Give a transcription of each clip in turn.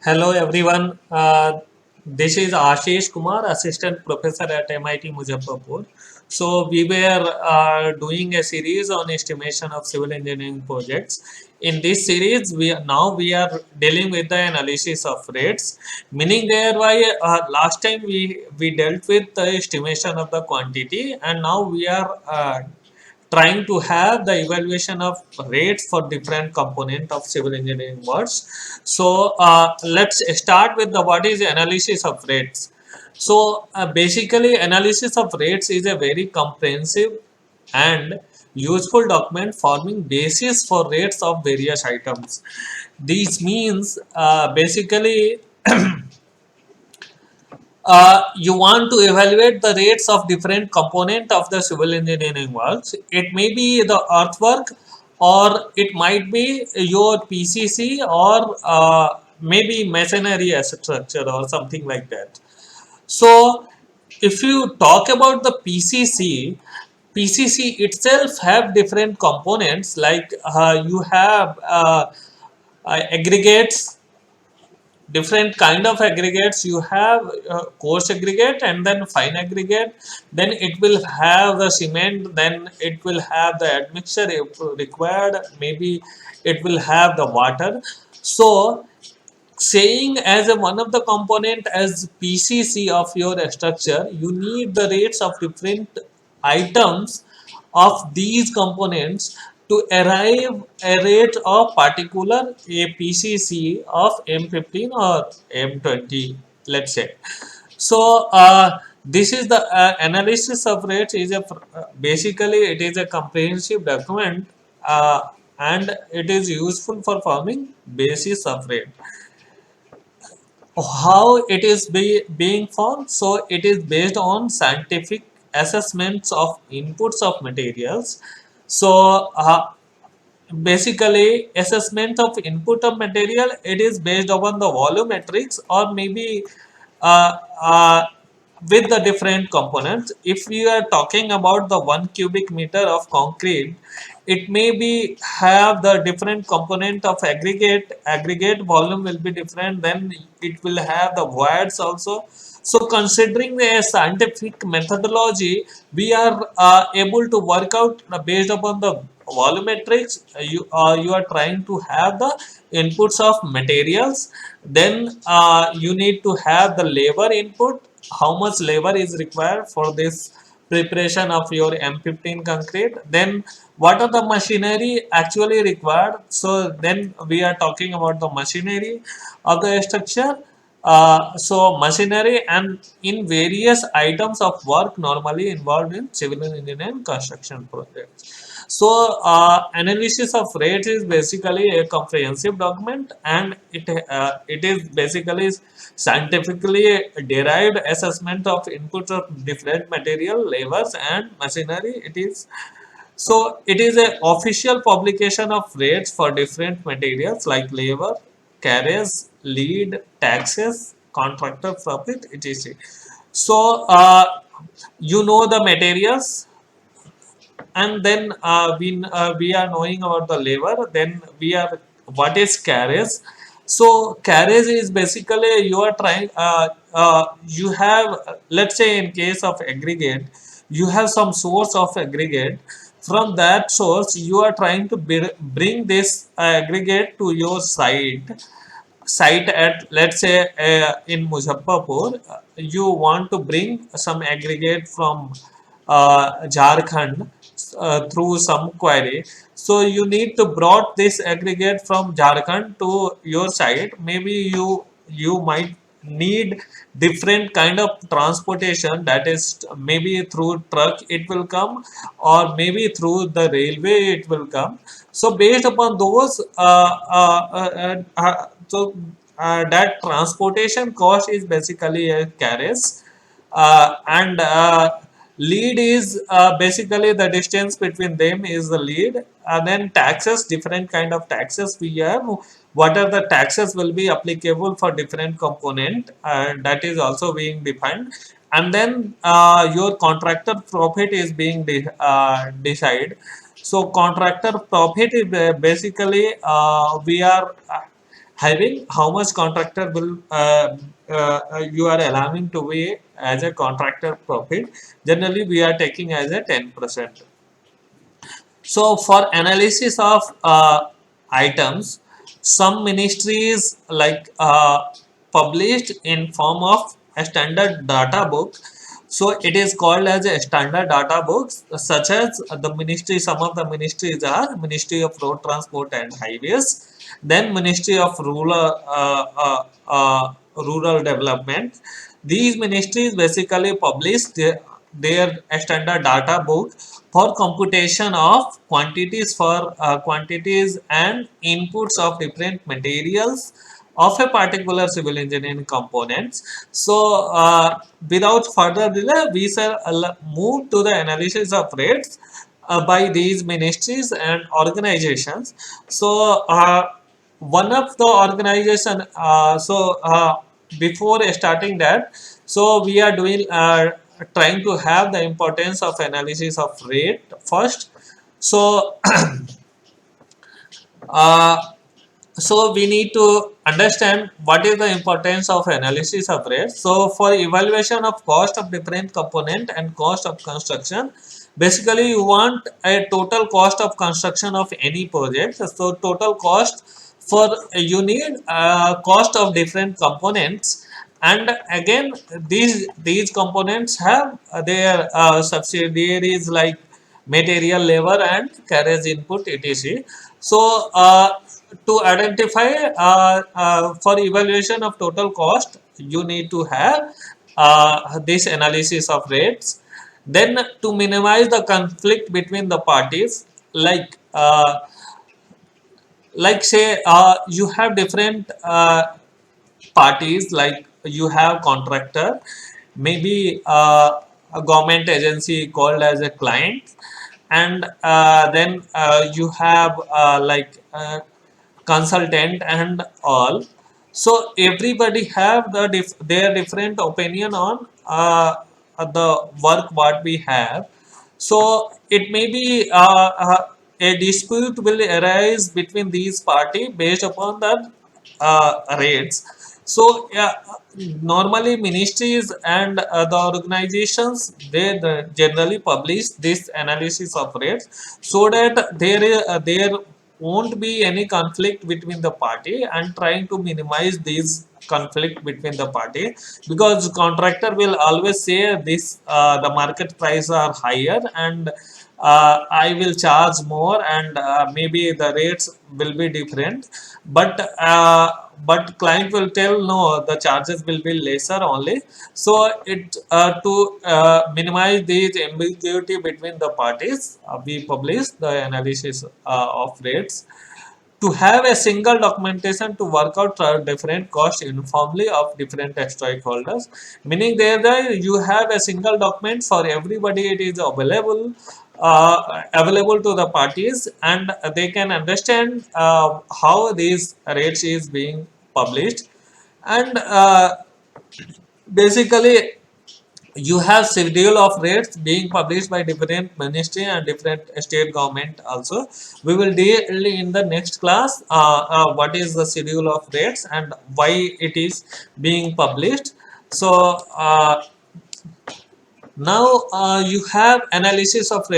Hello everyone. This is Ashish Kumar, Assistant Professor at MIT Muzaffarpur. So we were doing a series on estimation of civil engineering projects. In this series, we are dealing with the analysis of rates. Meaning thereby, last time we dealt with the estimation of the quantity, and now we are trying to have the evaluation of rates for different component of civil engineering works. So let's start with the what is analysis of rates. So basically analysis of rates is a very comprehensive and useful document forming basis for rates of various items. This means basically you want to evaluate the rates of different component of the civil engineering works. It may be the earthwork, or it might be your PCC, or maybe masonry structure or something like that. So if you talk about the PCC itself have different components, like you have aggregates, different kind of aggregates. You have coarse aggregate and then fine aggregate, then it will have the cement, then it will have the admixture if required, maybe it will have the water. So saying as a one of the component as PCC of your structure, you need the rates of different items of these components to arrive a rate of particular a PCC of M15 or M20, let's say. So this is the analysis of rates is a basically it is a comprehensive document, and it is useful for forming basis of rate. How it is being formed? So it is based on scientific assessments of inputs of materials. So basically assessment of input of material, it is based upon the volumetrics, or maybe uh, uh, with the different components. If we are talking about the 1 cubic meter of concrete, it may be have the different component of aggregate volume will be different, then it will have the voids also. So considering a scientific methodology, we are able to work out based upon the volumetrics. You are trying to have the inputs of materials, then you need to have the labor input, how much labor is required for this preparation of your M15 concrete, then what are the machinery actually required. So then we are talking about the machinery of the structure. So machinery and in various items of work normally involved in civil engineering construction projects. So analysis of rates is basically a comprehensive document, and it is basically scientifically derived assessment of inputs of different material, labors, and machinery. It is a official publication of rates for different materials like labor, carriage, lead, taxes, contractor profit, etc. So you know the materials, and then we are knowing about the labor. Then we are what is carriage. So carriage is basically you are trying you have, let's say in case of aggregate, you have some source of aggregate. From that source you are trying to bring this aggregate to your site at, let's say, in Muzaffarpur. You want to bring some aggregate from Jharkhand through some query. So you need to brought this aggregate from Jharkhand to your site. Maybe you might need different kind of transportation, that is maybe through truck it will come, or maybe through the railway it will come. So based upon those that transportation cost is basically a carriage. And lead is basically the distance between them is the lead. And then taxes, different kind of taxes we have, what are the taxes will be applicable for different component, that is also being defined. And then your contractor profit is being decided. So contractor profit is basically we are having how much contractor will you are allowing to be as a contractor profit. Generally, we are taking as a 10%. So for analysis of items, some ministries like published in form of a standard data book. So it is called as a standard data books, such as the ministry. Some of the ministries are Ministry of Road Transport and Highways, then Ministry of Rural Development. These ministries basically publish their standard data book for computation of quantities and inputs of different materials of a particular civil engineering components. So without further delay, we shall move to the analysis of rates by these ministries and organizations. So one of the organization, before starting that, so we are doing trying to have the importance of analysis of rate first. So uh, so we need to understand what is the importance of analysis of rates. So for evaluation of cost of different component and cost of construction, basically you want a total cost of construction of any project. So total cost for you need cost of different components, and again these components have their subsidiaries like material, labor and carriage input, etc. So to identify for evaluation of total cost, you need to have this analysis of rates. Then to minimize the conflict between the parties, like say you have different parties, like you have contractor, maybe a government agency called as a client, and then you have consultant and all. So everybody have their different opinion on the work what we have. So it may be a dispute will arise between these party based upon the rates. So yeah, normally ministries and the organizations, they generally publish this analysis of rates, so that there won't be any conflict between the party, and trying to minimize this conflict between the party, because contractor will always say this the market price are higher, and I will charge more, and maybe the rates will be different, but client will tell no, the charges will be lesser only. So it to minimize these ambiguity between the parties, we publish the analysis of rates. To have a single documentation to work out different costs uniformly of different stakeholders, meaning there you have a single document for everybody, it is available to the parties, and they can understand how these rates is being published. And basically you have schedule of rates being published by different ministry and different state government also. We will deal in the next class what is the schedule of rates and why it is being published. So now you have analysis of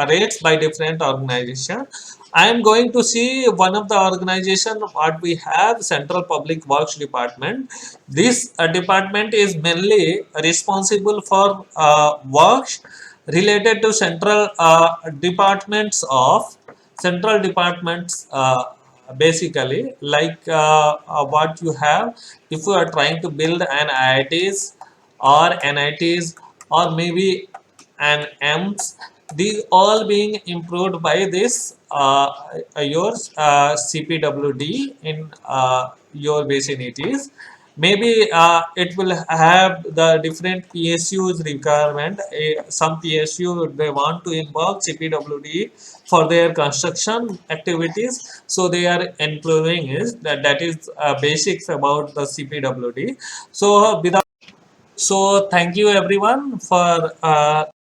rates by different organization. I am going to see one of the organization what we have, Central Public Works Department. This department is mainly responsible for works related to central departments, basically like what you have if you are trying to build an IITs or NITs or maybe an AMS. These all being improved by this your CPWD in your vicinities. Maybe it will have the different PSUs requirement. Some PSU they want to involve CPWD for their construction activities, so they are improving it. That is basics about the CPWD. So without, so thank you everyone for